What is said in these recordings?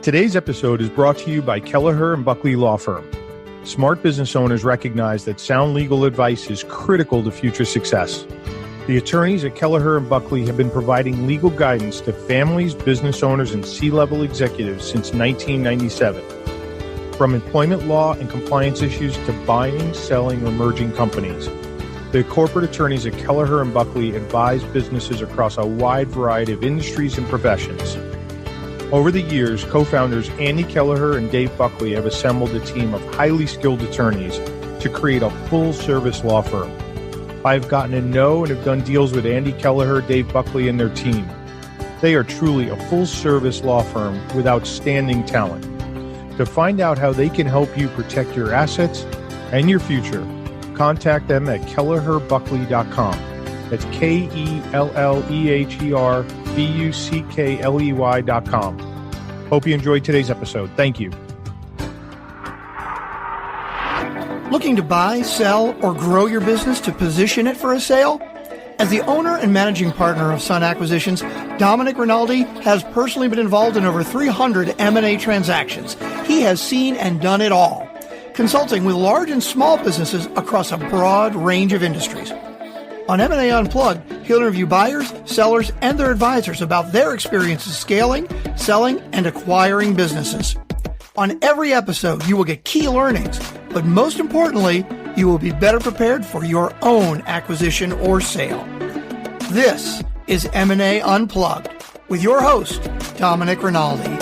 Today's episode is brought to you by Kelleher & Buckley Law Firm. Smart business owners recognize that sound legal advice is critical to future success. The attorneys at Kelleher & Buckley have been providing legal guidance to families, business owners, and C-level executives since 1997. From employment law and compliance issues to buying, selling, or merging companies, the corporate attorneys at Kelleher & Buckley advise businesses across a wide variety of industries and professions. Over the years, co-founders Andy Kelleher and Dave Buckley have assembled a team of highly skilled attorneys to create a full-service law firm. I've gotten to know and have done deals with Andy Kelleher, Dave Buckley, and their team. They are truly a full-service law firm with outstanding talent. To find out how they can help you protect your assets and your future, contact them at kelleherbuckley.com. That's KELLEHERBUCKLEY.com. Hope you enjoyed today's episode. Thank you. Looking to buy, sell, or grow your business to position it for a sale? As the owner and managing partner of Sun Acquisitions, Dominic Rinaldi has personally been involved in over 300 M&A transactions. He has seen and done it all, consulting with large and small businesses across a broad range of industries. On M&A Unplugged, he'll interview buyers, sellers, and their advisors about their experiences scaling, selling, and acquiring businesses. On every episode, you will get key learnings, but most importantly, you will be better prepared for your own acquisition or sale. This is M&A Unplugged with your host, Dominic Rinaldi.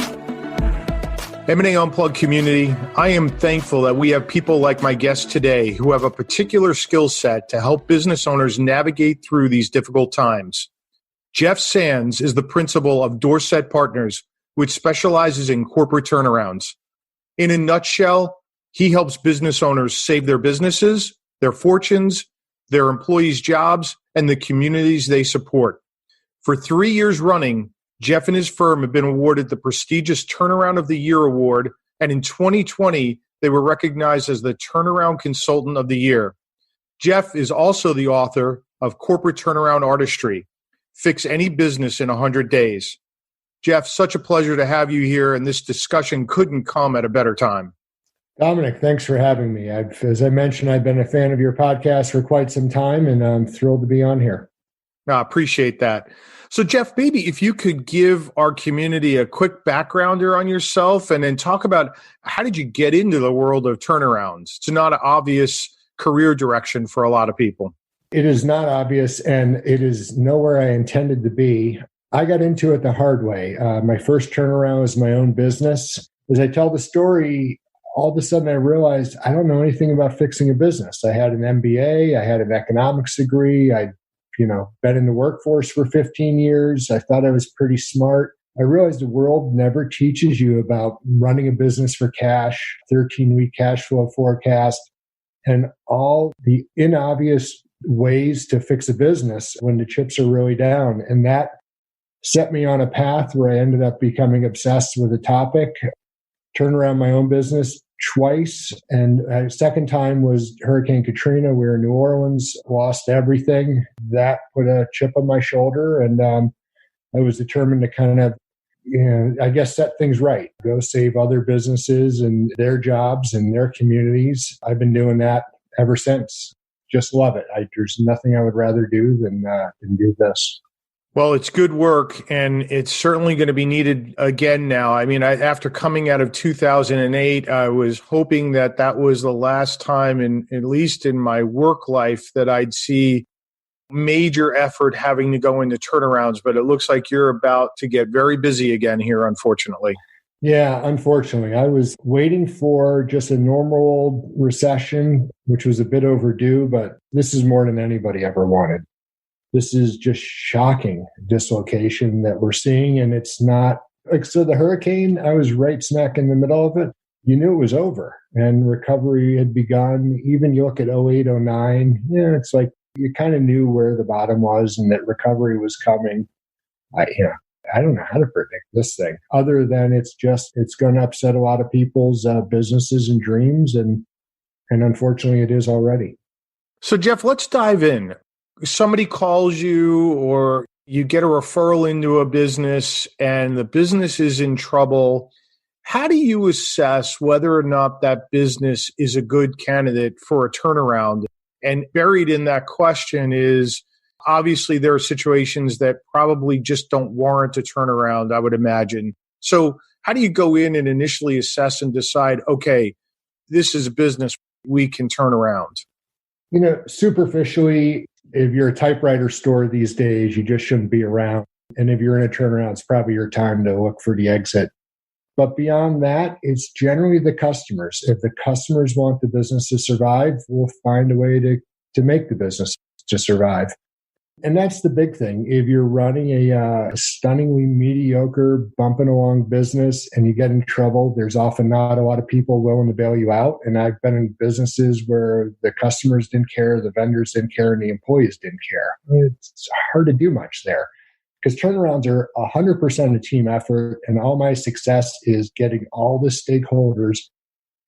M&A Unplugged community, I am thankful that we have people like my guest today who have a particular skill set to help business owners navigate through these difficult times. Jeff Sands is the principal of Dorset Partners, which specializes in corporate turnarounds. In a nutshell, he helps business owners save their businesses, their fortunes, their employees' jobs, and the communities they support. For 3 years running, Jeff and his firm have been awarded the prestigious Turnaround of the Year award, and in 2020, they were recognized as the Turnaround Consultant of the Year. Jeff is also the author of Corporate Turnaround Artistry, Fix Any Business in 100 Days. Jeff, such a pleasure to have you here, and this discussion couldn't come at a better time. Dominic, thanks for having me. As I mentioned, I've been a fan of your podcast for quite some time, and I'm thrilled to be on here. I appreciate that. So, Jeff, maybe if you could give our community a quick backgrounder on yourself and then talk about how did you get into the world of turnarounds? It's not an obvious career direction for a lot of people. It is not obvious, and it is nowhere I intended to be. I got into it the hard way. My first turnaround was my own business. As I tell the story, all of a sudden I realized I don't know anything about fixing a business. I had an MBA, I had an economics degree, I'd been in the workforce for 15 years. I thought I was pretty smart. I realized the world never teaches you about running a business for cash, 13-week cash flow forecast, and all the inobvious ways to fix a business when the chips are really down. And that set me on a path where I ended up becoming obsessed with the topic, turned around my own business twice. And the second time was Hurricane Katrina. We were in New Orleans, lost everything. That put a chip on my shoulder. And I was determined to kind of, set things right. Go save other businesses and their jobs and their communities. I've been doing that ever since. Just love it. There's nothing I would rather do than do this. Well, it's good work, and it's certainly going to be needed again now. I mean, after coming out of 2008, I was hoping that was the last time, at least in my work life, that I'd see major effort having to go into turnarounds. But it looks like you're about to get very busy again here, unfortunately. Yeah, unfortunately. I was waiting for just a normal recession, which was a bit overdue, but this is more than anybody ever wanted. This is just shocking dislocation that we're seeing. And it's not so the hurricane, I was right smack in the middle of it. You knew it was over and recovery had begun. Even you look at 08, 09, it's like you kind of knew where the bottom was and that recovery was coming. I don't know how to predict this thing other than it's going to upset a lot of people's businesses and dreams. And unfortunately it is already. So Jeff, let's dive in. Somebody calls you or you get a referral into a business and the business is in trouble. How do you assess whether or not that business is a good candidate for a turnaround? And buried in that question is, obviously, there are situations that probably just don't warrant a turnaround, I would imagine. So how do you go in and initially assess and decide, okay, this is a business we can turn around? Superficially, if you're a typewriter store these days, you just shouldn't be around. And if you're in a turnaround, it's probably your time to look for the exit. But beyond that, it's generally the customers. If the customers want the business to survive, we'll find a way to make the business to survive. And that's the big thing. If you're running a stunningly mediocre, bumping along business and you get in trouble, there's often not a lot of people willing to bail you out. And I've been in businesses where the customers didn't care, the vendors didn't care, and the employees didn't care. It's hard to do much there because turnarounds are 100% a team effort. And all my success is getting all the stakeholders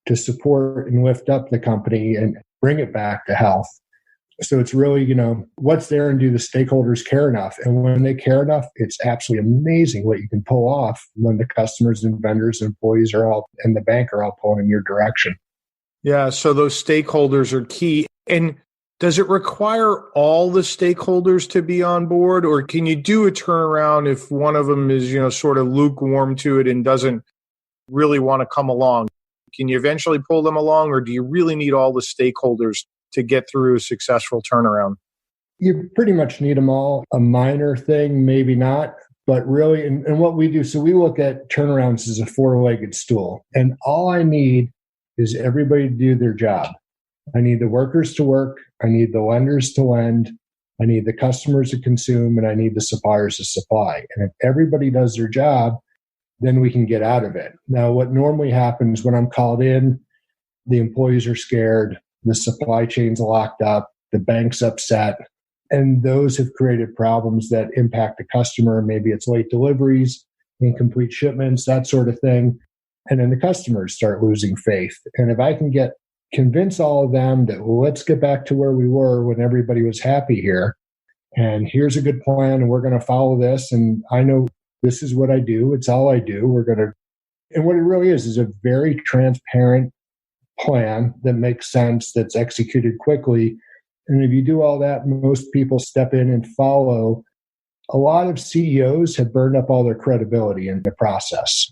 to support and lift up the company and bring it back to health. So it's really, what's there and do the stakeholders care enough? And when they care enough, it's absolutely amazing what you can pull off when the customers and vendors and employees and the bank are all pulling in your direction. Yeah, so those stakeholders are key. And does it require all the stakeholders to be on board, or can you do a turnaround if one of them is, sort of lukewarm to it and doesn't really want to come along? Can you eventually pull them along, or do you really need all the stakeholders to get through a successful turnaround? You pretty much need them all. A minor thing, maybe not, but really, and what we do, so we look at turnarounds as a four-legged stool. And all I need is everybody to do their job. I need the workers to work. I need the lenders to lend. I need the customers to consume, and I need the suppliers to supply. And if everybody does their job, then we can get out of it. Now, what normally happens when I'm called in, the employees are scared, the supply chain's locked up, the bank's upset, and those have created problems that impact the customer. Maybe it's late deliveries, incomplete shipments, that sort of thing. And then the customers start losing faith. And if I can convince all of them that let's get back to where we were when everybody was happy here, and here's a good plan, and we're going to follow this, and I know this is what I do, it's all I do, and what it really is a very transparent plan that makes sense, that's executed quickly. And if you do all that, most people step in and follow. A lot of CEOs have burned up all their credibility in the process.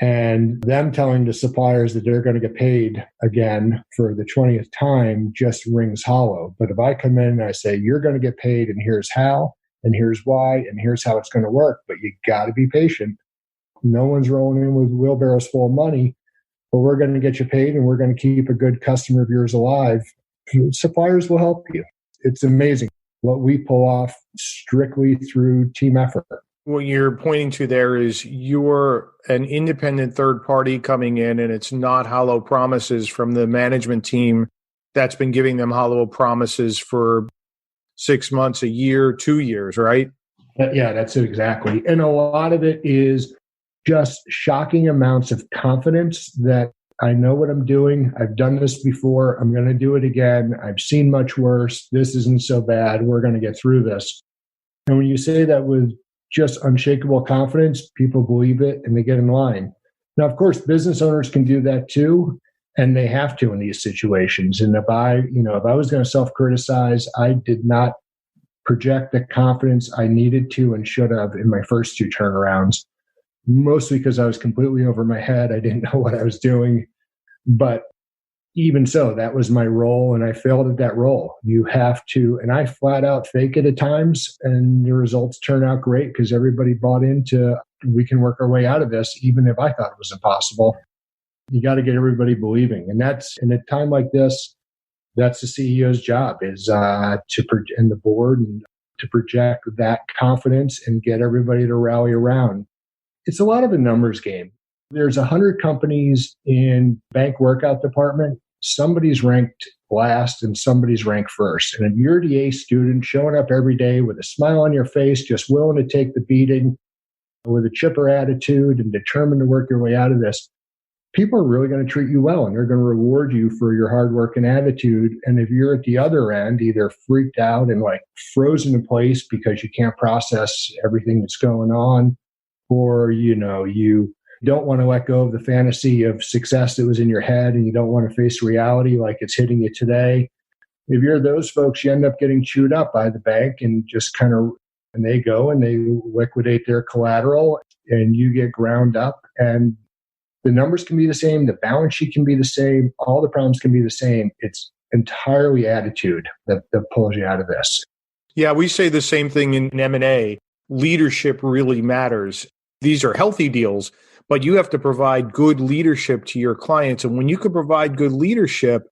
And them telling the suppliers that they're going to get paid again for the 20th time just rings hollow. But if I come in and I say, you're going to get paid, and here's how, and here's why, and here's how it's going to work, but you got to be patient. No one's rolling in with wheelbarrows full of money, but we're going to get you paid, and we're going to keep a good customer of yours alive. Suppliers will help you. It's amazing what we pull off strictly through team effort. What you're pointing to there is you're an independent third party coming in, and it's not hollow promises from the management team that's been giving them hollow promises for 6 months, a year, 2 years, right? Yeah, that's it exactly. And a lot of it is just shocking amounts of confidence that I know what I'm doing. I've done this before. I'm going to do it again. I've seen much worse. This isn't so bad. We're going to get through this. And when you say that with just unshakable confidence, people believe it and they get in line. Now, of course, business owners can do that too, and they have to in these situations. And if I was going to self-criticize, I did not project the confidence I needed to and should have in my first two turnarounds, mostly because I was completely over my head. I didn't know what I was doing. But even so, that was my role, and I failed at that role. You have to, and I flat out fake it at times, and the results turn out great because everybody bought into, we can work our way out of this, even if I thought it was impossible. You got to get everybody believing. And that's, in a time like this, that's the CEO's job, is and the board, and to project that confidence and get everybody to rally around. It's a lot of a numbers game. There's 100 companies in bank workout department. Somebody's ranked last and somebody's ranked first. And if you're the A student showing up every day with a smile on your face, just willing to take the beating with a chipper attitude and determined to work your way out of this, people are really going to treat you well, and they're going to reward you for your hard work and attitude. And if you're at the other end, either freaked out and like frozen in place because you can't process everything that's going on, or, you You don't want to let go of the fantasy of success that was in your head, and you don't want to face reality like it's hitting you today. If you're those folks, you end up getting chewed up by the bank and and they go and they liquidate their collateral and you get ground up, and the numbers can be the same. The balance sheet can be the same. All the problems can be the same. It's entirely attitude that pulls you out of this. Yeah, we say the same thing in M&A. Leadership really matters. These are healthy deals, but you have to provide good leadership to your clients. And when you can provide good leadership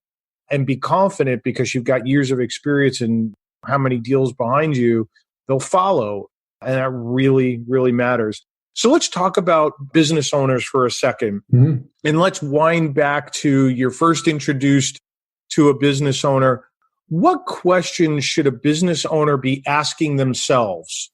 and be confident because you've got years of experience and how many deals behind you, they'll follow. And that really, really matters. So let's talk about business owners for a second. Mm-hmm. And let's wind back to your first introduced to a business owner. What questions should a business owner be asking themselves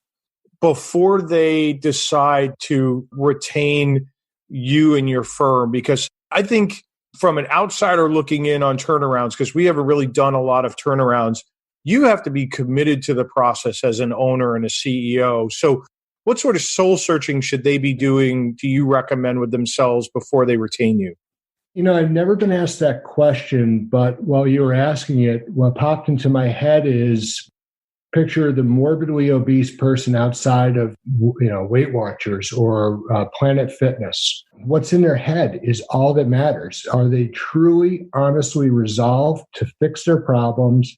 before they decide to retain you and your firm? Because I think from an outsider looking in on turnarounds, because we haven't really done a lot of turnarounds, you have to be committed to the process as an owner and a CEO. So what sort of soul searching should they be doing, do you recommend, with themselves before they retain you? I've never been asked that question, but while you were asking it, what popped into my head is picture the morbidly obese person outside of, Weight Watchers or Planet Fitness. What's in their head is all that matters. Are they truly, honestly resolved to fix their problems,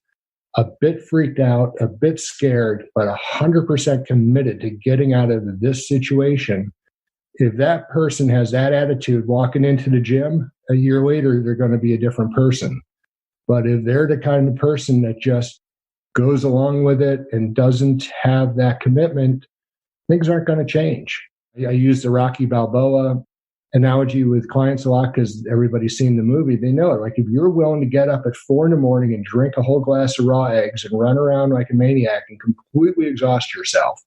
a bit freaked out, a bit scared, but 100% committed to getting out of this situation? If that person has that attitude walking into the gym, a year later, they're going to be a different person. But if they're the kind of person that just goes along with it and doesn't have that commitment, things aren't going to change. I use the Rocky Balboa analogy with clients a lot because everybody's seen the movie. They know it. Like, if you're willing to get up at 4 a.m. and drink a whole glass of raw eggs and run around like a maniac and completely exhaust yourself,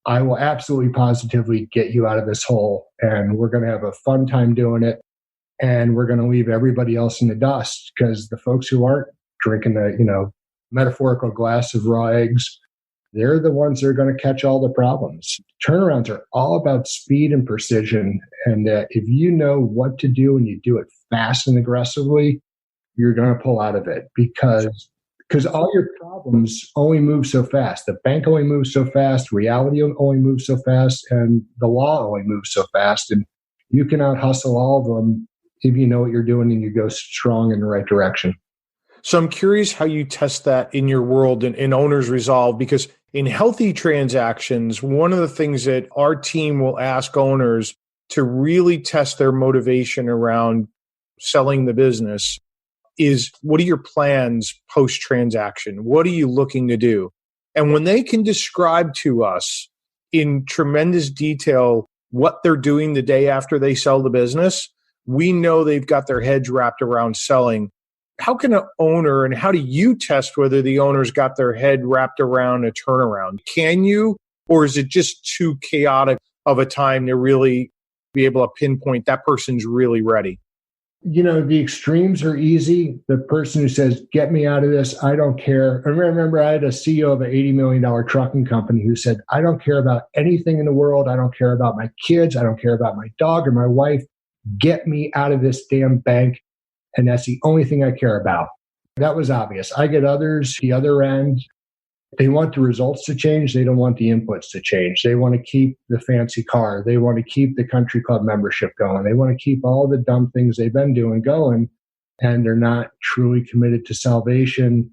I will absolutely positively get you out of this hole, and we're going to have a fun time doing it. And we're going to leave everybody else in the dust, because the folks who aren't drinking the, metaphorical glass of raw eggs, they're the ones that are going to catch all the problems. Turnarounds are all about speed and precision. And if you know what to do and you do it fast and aggressively, you're going to pull out of it, because all your problems only move so fast. The bank only moves so fast. Reality only moves so fast. And the law only moves so fast. And you can out-hustle all of them if you know what you're doing and you go strong in the right direction. So I'm curious how you test that in your world and in Owners Resolve, because in healthy transactions, one of the things that our team will ask owners to really test their motivation around selling the business is, what are your plans post-transaction? What are you looking to do? And when they can describe to us in tremendous detail what they're doing the day after they sell the business, we know they've got their heads wrapped around selling. How can an owner, and how do you test whether the owner's got their head wrapped around a turnaround? Can you, or is it just too chaotic of a time to really be able to pinpoint that person's really ready? The extremes are easy. The person who says, get me out of this, I don't care. I remember I had a CEO of an $80 million trucking company who said, I don't care about anything in the world. I don't care about my kids. I don't care about my dog or my wife. Get me out of this damn bank. And that's the only thing I care about. That was obvious. I get others, the other end. They want the results to change. They don't want the inputs to change. They want to keep the fancy car. They want to keep the country club membership going. They want to keep all the dumb things they've been doing going. And they're not truly committed to salvation.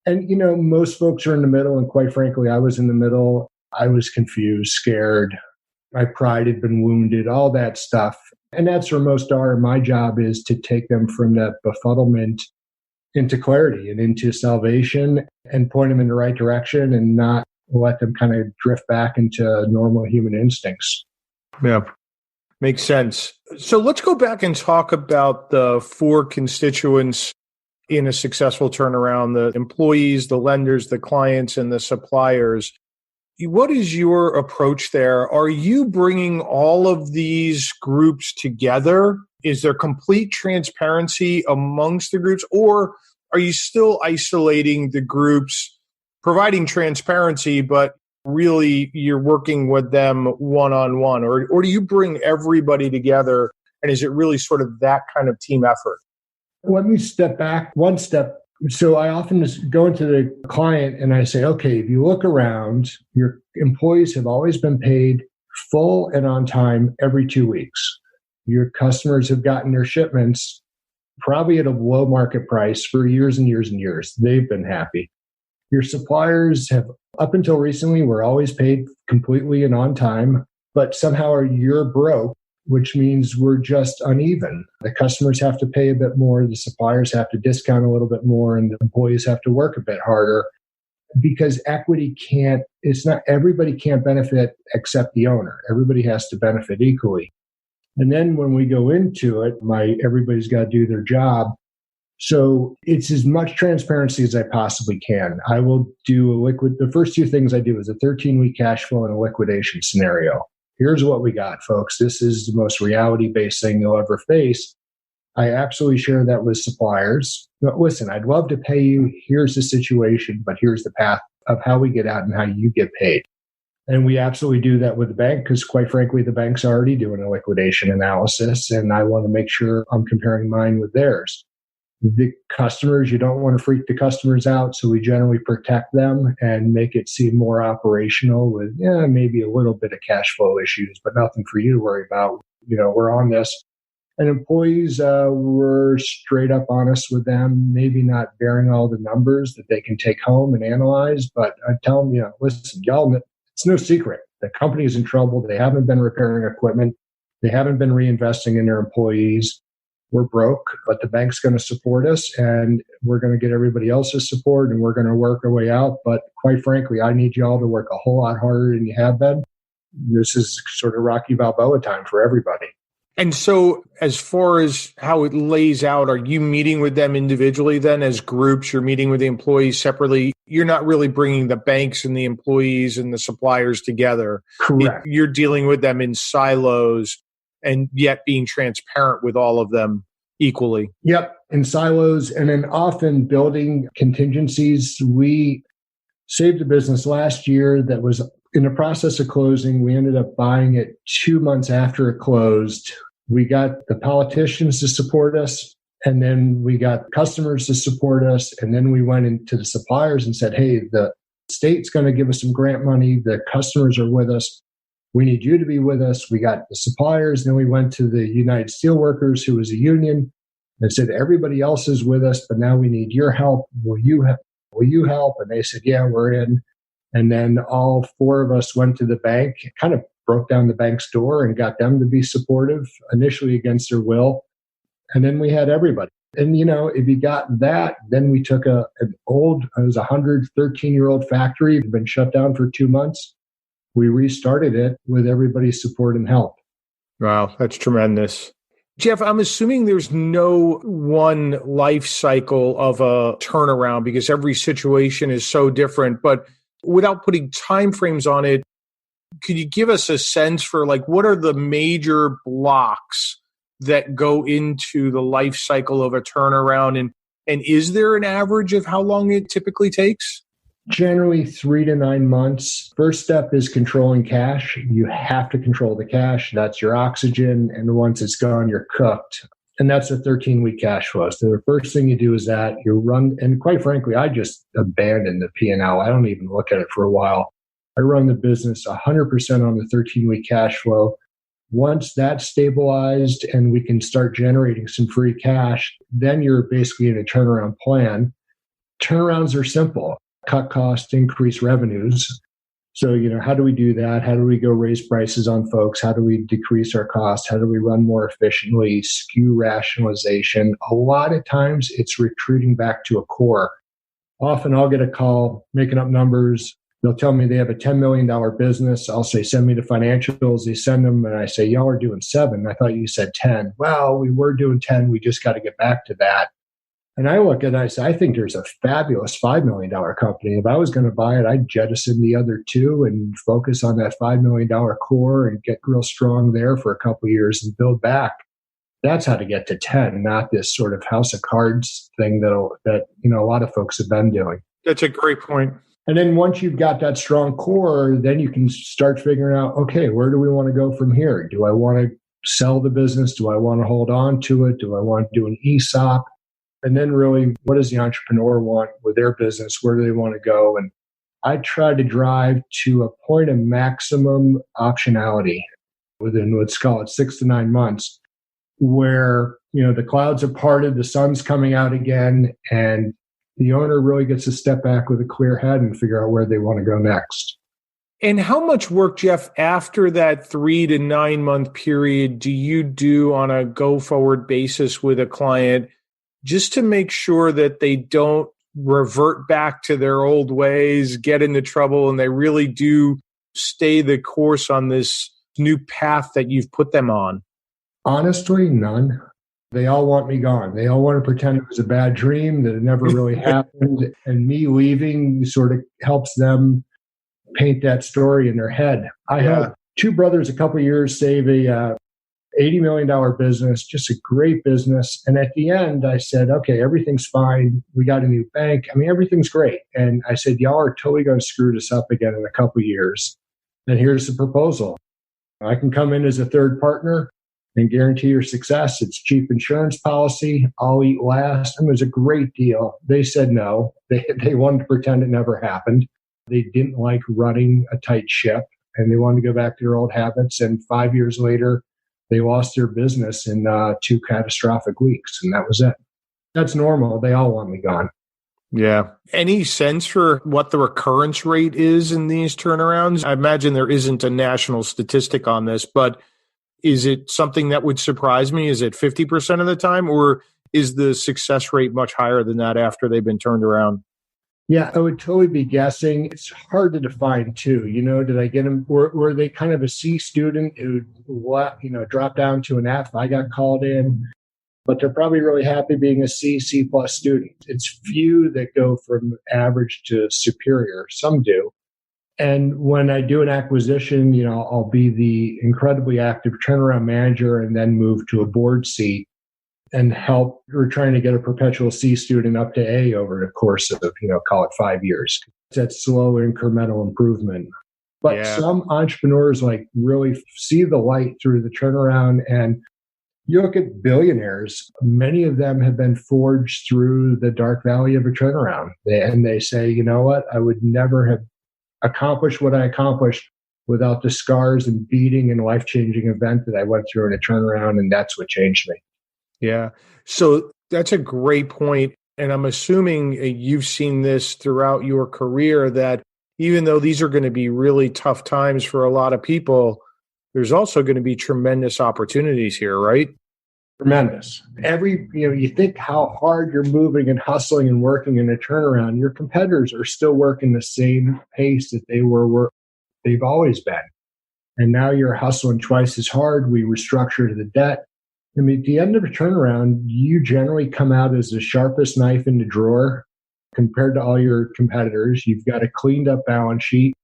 And, most folks are in the middle. And quite frankly, I was in the middle. I was confused, scared. My pride had been wounded, all that stuff. And that's where most are. My job is to take them from that befuddlement into clarity and into salvation, and point them in the right direction, and not let them kind of drift back into normal human instincts. Yeah, makes sense. So let's go back and talk about the 4 constituents in a successful turnaround: the employees, the lenders, the clients, and the suppliers. What is your approach there? Are you bringing all of these groups together? Is there complete transparency amongst the groups, or are you still isolating the groups, providing transparency, but really you're working with them one-on-one, or do you bring everybody together? And is it really sort of that kind of team effort? Let me step back one step. So I often just go into the client and I say, okay, if you look around, your employees have always been paid full and on time every 2 weeks. Your customers have gotten their shipments probably at a below market price for years and years and years. They've been happy. Your suppliers have, up until recently, were always paid completely and on time, but somehow you're broke, which means we're just uneven. The customers have to pay a bit more, the suppliers have to discount a little bit more, and the employees have to work a bit harder because equity everybody can't benefit except the owner. Everybody has to benefit equally. And then when we go into it, everybody's got to do their job. So it's as much transparency as I possibly can. I will do the first two things I do is a 13-week cash flow and a liquidation scenario. Here's what we got, folks. This is the most reality-based thing you'll ever face. I absolutely share that with suppliers. But listen, I'd love to pay you. Here's the situation, but here's the path of how we get out and how you get paid. And we absolutely do that with the bank because, quite frankly, the bank's already doing a liquidation analysis, and I want to make sure I'm comparing mine with theirs. The customers, you don't want to freak the customers out, so we generally protect them and make it seem more operational with maybe a little bit of cash flow issues, but nothing for you to worry about. We're on this. And employees, we're straight up honest with them, maybe not bearing all the numbers that they can take home and analyze, but I tell them, listen, y'all, it's no secret. The company is in trouble. They haven't been repairing equipment. They haven't been reinvesting in their employees. We're broke, but the bank's going to support us, and we're going to get everybody else's support, and we're going to work our way out. But quite frankly, I need you all to work a whole lot harder than you have been. This is sort of Rocky Balboa time for everybody. And so as far as how it lays out, are you meeting with them individually then as groups? You're meeting with the employees separately? You're not really bringing the banks and the employees and the suppliers together. Correct. You're dealing with them in silos and yet being transparent with all of them equally. Yep, in silos, and then often building contingencies. We saved a business last year that was in the process of closing. We ended up buying it 2 months after it closed. We got the politicians to support us, and then we got customers to support us, and then we went into the suppliers and said, hey, the state's going to give us some grant money. The customers are with us. We need you to be with us. We got the suppliers. Then we went to the United Steelworkers, who was a union, and said, everybody else is with us, but now we need your help. Will you help? And they said, yeah, we're in. And then all four of us went to the bank, kind of broke down the bank's door and got them to be supportive, initially against their will. And then we had everybody. And, if you got that, then we took it was a 113-year-old factory, it had been shut down for 2 months. We restarted it with everybody's support and help. Wow, that's tremendous. Jeff, I'm assuming there's no one life cycle of a turnaround because every situation is so different. But without putting timeframes on it, could you give us a sense for what are the major blocks that go into the life cycle of a turnaround? And is there an average of how long it typically takes? Generally 3 to 9 months. First step is controlling cash. You have to control the cash. That's your oxygen. And once it's gone, you're cooked. And that's a 13-week cash flow. So the first thing you do is that you run, and quite frankly, I just abandoned the P&L. I don't even look at it for a while. I run the business 100% on the 13-week cash flow. Once that's stabilized and we can start generating some free cash, then you're basically in a turnaround plan. Turnarounds are simple. Cut costs, increase revenues. So, how do we do that? How do we go raise prices on folks? How do we decrease our costs? How do we run more efficiently? SKU rationalization. A lot of times it's retreating back to a core. Often I'll get a call, making up numbers. They'll tell me they have a $10 million business. I'll say, send me the financials. They send them and I say, y'all are doing 7. I thought you said 10. Well, we were doing 10. We just got to get back to that. And I look at it and I say, I think there's a fabulous $5 million company. If I was going to buy it, I'd jettison the other 2 and focus on that $5 million core and get real strong there for a couple of years and build back. That's how to get to 10, not this sort of house of cards thing that a lot of folks have been doing. That's a great point. And then once you've got that strong core, then you can start figuring out, okay, where do we want to go from here? Do I want to sell the business? Do I want to hold on to it? Do I want to do an ESOP? And then really, what does the entrepreneur want with their business? Where do they want to go? And I try to drive to a point of maximum optionality within, let's call it 6 to 9 months, where, the clouds have parted, the sun's coming out again, and the owner really gets to step back with a clear head and figure out where they want to go next. And how much work, Jeff, after that 3 to 9 month period do you do on a go forward basis with a client just to make sure that they don't revert back to their old ways, get into trouble, and they really do stay the course on this new path that you've put them on? Honestly, none. They all want me gone. They all want to pretend it was a bad dream, that it never really happened. And me leaving sort of helps them paint that story in their head. I had 2 brothers a couple of years save a $80 million business, just a great business. And at the end, I said, okay, everything's fine. We got a new bank. I mean, everything's great. And I said, y'all are totally going to screw this up again in a couple of years. And here's the proposal. I can come in as a third partner and guarantee your success. It's cheap insurance policy. I'll eat last. And it was a great deal. They said no. They wanted to pretend it never happened. They didn't like running a tight ship, and they wanted to go back to their old habits. And 5 years later, they lost their business in 2 catastrophic weeks, and that was it. That's normal. They all want me gone. Yeah. Any sense for what the recurrence rate is in these turnarounds? I imagine there isn't a national statistic on this, but is it something that would surprise me? Is it 50% of the time, or is the success rate much higher than that after they've been turned around? Yeah, I would totally be guessing. It's hard to define too. Did I get them? Were they kind of a C student who, dropped down to an F? I got called in, but they're probably really happy being a C plus student. It's few that go from average to superior. Some do. And when I do an acquisition, I'll be the incredibly active turnaround manager and then move to a board seat and help. We're trying to get a perpetual C student up to A over the course of, call it 5 years. It's that slow incremental improvement. But some entrepreneurs really see the light through the turnaround. And you look at billionaires, many of them have been forged through the dark valley of a turnaround. And they say, you know what, I would never have accomplished what I accomplished without the scars and beating and life-changing event that I went through in a turnaround. And that's what changed me. Yeah. So that's a great point. And I'm assuming you've seen this throughout your career, that even though these are going to be really tough times for a lot of people, there's also going to be tremendous opportunities here, right? Tremendous. You think how hard you're moving and hustling and working in a turnaround. Your competitors are still working the same pace that they've always been. And now you're hustling twice as hard. We restructured the debt. I mean, at the end of a turnaround, you generally come out as the sharpest knife in the drawer compared to all your competitors. You've got a cleaned up balance sheet.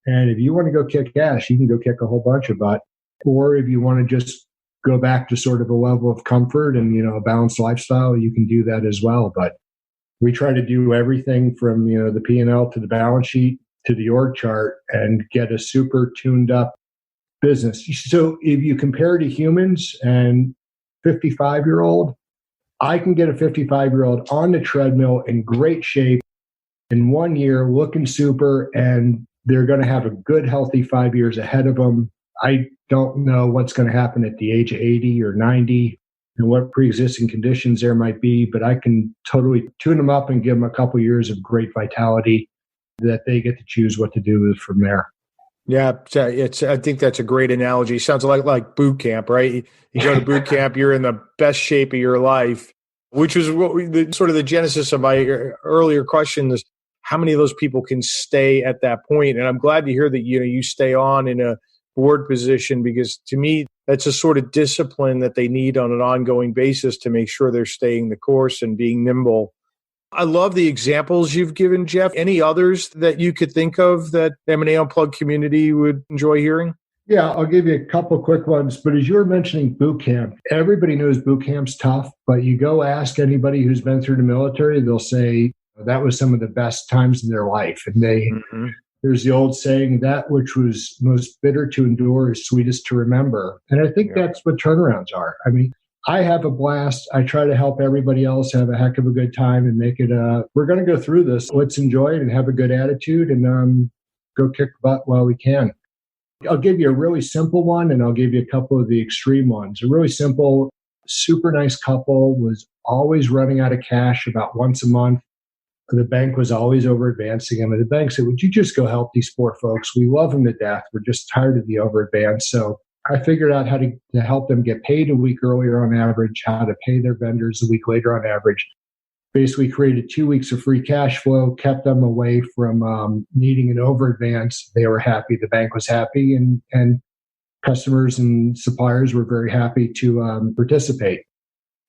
And if you want to go kick ass, you can go kick a whole bunch of butt. Or if you want to just go back to sort of a level of comfort and, a balanced lifestyle, you can do that as well. But we try to do everything from, the P&L to the balance sheet to the org chart and get a super tuned up business. So if you compare to humans and 55-year-old, I can get a 55-year-old on the treadmill in great shape in 1 year, looking super, and they're going to have a good, healthy 5 years ahead of them. I don't know what's going to happen at the age of 80 or 90 and what pre-existing conditions there might be, but I can totally tune them up and give them a couple years of great vitality that they get to choose what to do from there. Yeah, I think that's a great analogy. Sounds like boot camp, right? You go to boot camp, you're in the best shape of your life, which was sort of the genesis of my earlier question is how many of those people can stay at that point? And I'm glad to hear that you stay on in a board position, because to me, that's a sort of discipline that they need on an ongoing basis to make sure they're staying the course and being nimble. I love the examples you've given, Jeff. Any others that you could think of that M&A Unplugged community would enjoy hearing? Yeah, I'll give you a couple quick ones. But as you were mentioning boot camp, everybody knows boot camp's tough, but you go ask anybody who's been through the military, they'll say That was some of the best times in their life. And there's the old saying, that which was most bitter to endure is sweetest to remember. And I think that's what turnarounds are. I mean, I have a blast. I try to help everybody else have a heck of a good time and make it we're going to go through this. Let's enjoy it and have a good attitude and go kick butt while we can. I'll give you a really simple one, and I'll give you a couple of the extreme ones. A really simple, super nice couple was always running out of cash about once a month. The bank was always over advancing him. And the bank said, would you just go help these poor folks? We love them to death. We're just tired of the over advance. So I figured out how to help them get paid a week earlier on average, how to pay their vendors a week later on average. Basically created 2 weeks of free cash flow, kept them away from needing an over advance. They were happy. The bank was happy, and customers and suppliers were very happy to participate.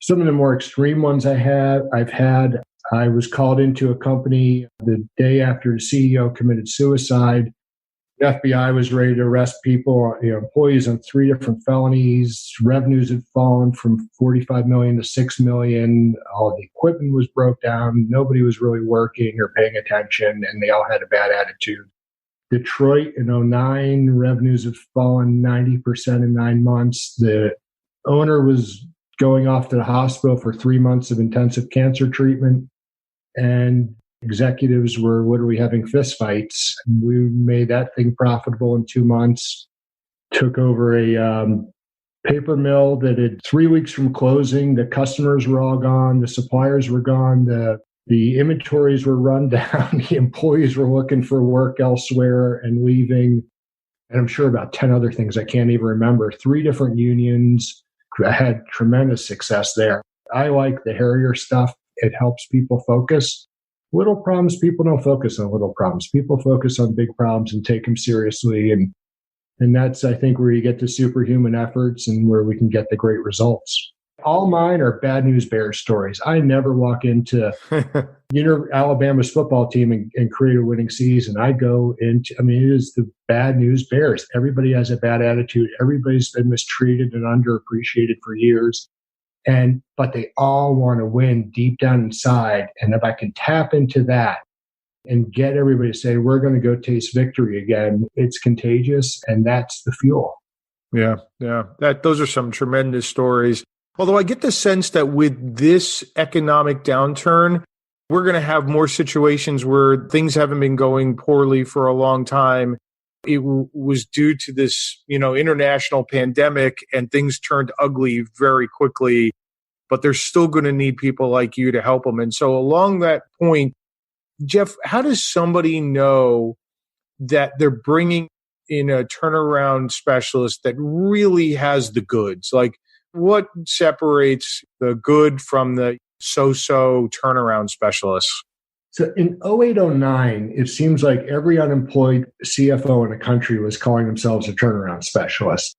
Some of the more extreme ones I've had, I was called into a company the day after the CEO committed suicide. The FBI was ready to arrest people, employees on 3 different felonies. Revenues had fallen from 45 million to 6 million. All the equipment was broke down. Nobody was really working or paying attention, and they all had a bad attitude. Detroit in 2009, revenues had fallen 90% in 9 months. The owner was going off to the hospital for 3 months of intensive cancer treatment, and executives were literally having fistfights. We made that thing profitable in 2 months, took over a paper mill that had 3 weeks from closing. The customers were all gone. The suppliers were gone. The inventories were run down. The employees were looking for work elsewhere and leaving. And I'm sure about 10 other things I can't even remember. 3 different unions. I had tremendous success there. I like the hairier stuff. It helps people focus. Little problems, people don't focus on little problems. People focus on big problems and take them seriously. And that's, I think, where you get the superhuman efforts and where we can get the great results. All mine are bad news bears stories. I never walk into Alabama's football team and create a winning season. I go into, it is the bad news bears. Everybody has a bad attitude. Everybody's been mistreated and underappreciated for years. But they all want to win deep down inside. And if I can tap into that and get everybody to say, we're going to go taste victory again, it's contagious. And that's the fuel. Yeah. Those are some tremendous stories. Although I get the sense that with this economic downturn, we're going to have more situations where things haven't been going poorly for a long time. It was due to this, international pandemic, and things turned ugly very quickly, but they're still going to need people like you to help them. And so along that point, Jeff, how does somebody know that they're bringing in a turnaround specialist that really has the goods? Like, what separates the good from the so-so turnaround specialist? So in 2008-09, it seems like every unemployed CFO in the country was calling themselves a turnaround specialist.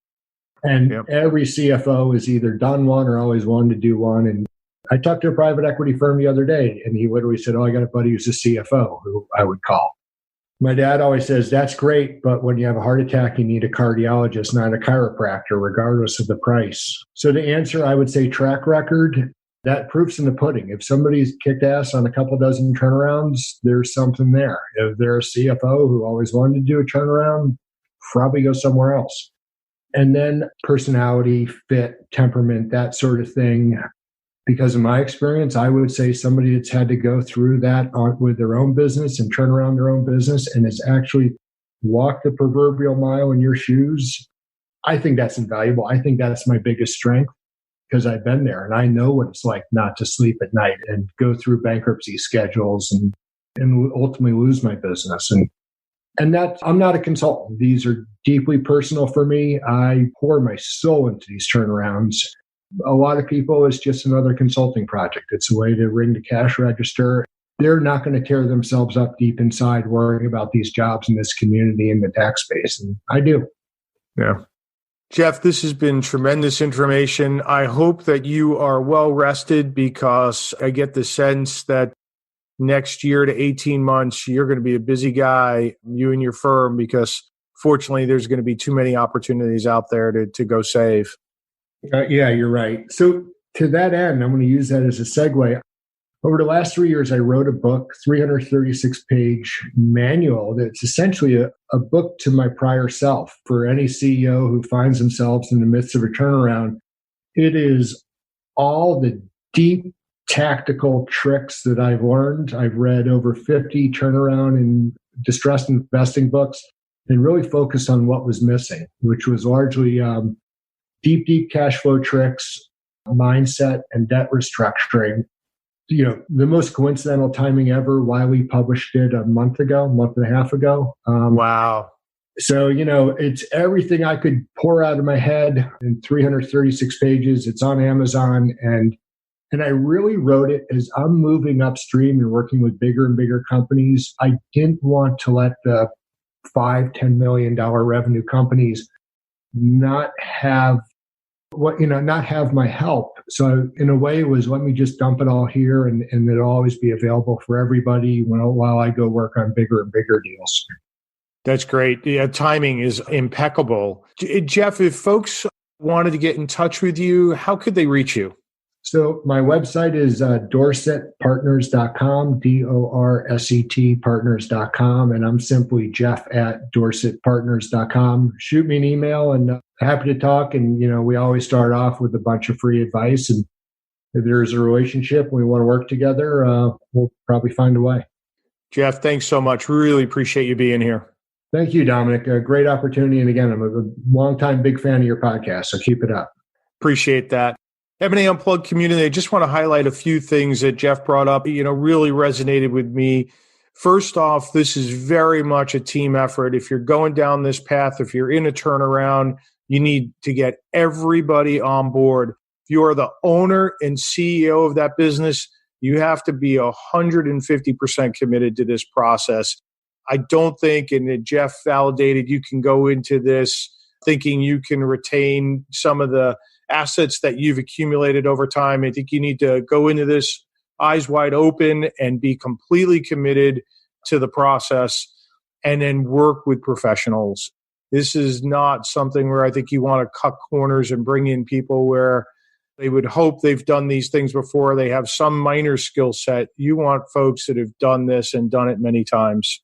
And every CFO has either done one or always wanted to do one. And I talked to a private equity firm the other day, and he literally said, I got a buddy who's a CFO who I would call. My dad always says, that's great, but when you have a heart attack, you need a cardiologist, not a chiropractor, regardless of the price. So to answer, I would say track record. That proof's in the pudding. If somebody's kicked ass on a couple dozen turnarounds, there's something there. If they're a CFO who always wanted to do a turnaround, probably go somewhere else. And then personality, fit, temperament, that sort of thing. Because in my experience, I would say somebody that's had to go through that with their own business and turn around their own business and has actually walked the proverbial mile in your shoes, I think that's invaluable. I think that's my biggest strength, because I've been there and I know what it's like not to sleep at night and go through bankruptcy schedules and ultimately lose my business. And that, I'm not a consultant. These are deeply personal for me. I pour my soul into these turnarounds. A lot of people, it's just another consulting project. It's a way to ring the cash register. They're not going to tear themselves up deep inside worrying about these jobs in this community in the tax space. And I do. Yeah. Jeff, this has been tremendous information. I hope that you are well rested, because I get the sense that next year to 18 months, you're going to be a busy guy, you and your firm, because fortunately, there's going to be too many opportunities out there to go save. Yeah, you're right. So to that end, I'm going to use that as a segue. over the last 3 years, I wrote a book, 336-page manual that's essentially a book to my prior self for any CEO who finds themselves in the midst of a turnaround. It is all the deep tactical tricks that I've learned. I've read over 50 turnaround and distressed investing books and really focused on what was missing, which was largely deep cash flow tricks, mindset, and debt restructuring. The most coincidental timing ever, why we published it a month and a half ago. Wow. So, it's everything I could pour out of my head in 336 pages. It's on Amazon. And I really wrote it as I'm moving upstream and working with bigger and bigger companies. I didn't want to let the $5-10 million revenue companies not have my help. So in a way, it was let me just dump it all here and it'll always be available for everybody while I go work on bigger and bigger deals. That's great. Yeah, timing is impeccable. Jeff, if folks wanted to get in touch with you, how could they reach you? So my website is dorsetpartners.com, DORSET partners.com, and I'm simply jeff@dorsetpartners.com. Shoot me an email and happy to talk. And, we always start off with a bunch of free advice. And if there's a relationship and we want to work together, we'll probably find a way. Jeff, thanks so much. Really appreciate you being here. Thank you, Dominic. A great opportunity. And again, I'm a longtime big fan of your podcast, so keep it up. Appreciate that. M&A Unplugged community, I just want to highlight a few things that Jeff brought up, really resonated with me. First off, this is very much a team effort. If you're going down this path, if you're in a turnaround, you need to get everybody on board. If you are the owner and CEO of that business, you have to be 150% committed to this process. I don't think, and Jeff validated, you can go into this thinking you can retain some of the assets that you've accumulated over time. I think you need to go into this eyes wide open and be completely committed to the process and then work with professionals. This is not something where I think you want to cut corners and bring in people where they would hope they've done these things before. They have some minor skill set. You want folks that have done this and done it many times.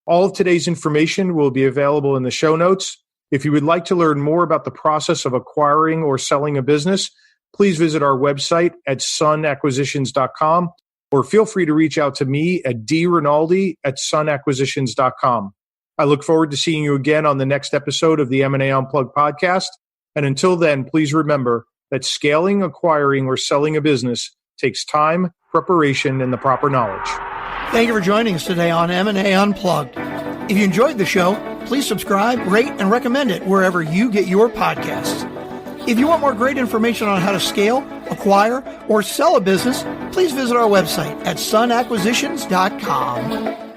All of today's information will be available in the show notes. If you would like to learn more about the process of acquiring or selling a business, please visit our website at 𝐮Hacquisitions.com or feel free to reach out to me at drinaldi@𝐮Hacquisitions.com. I look forward to seeing you again on the next episode of the M&A Unplugged podcast. And until then, please remember that scaling, acquiring, or selling a business takes time, preparation, and the proper knowledge. Thank you for joining us today on M&A Unplugged. If you enjoyed the show, please subscribe, rate, and recommend it wherever you get your podcasts. If you want more great information on how to scale, acquire, or sell a business, please visit our website at 𝐮Hacquisitions.com.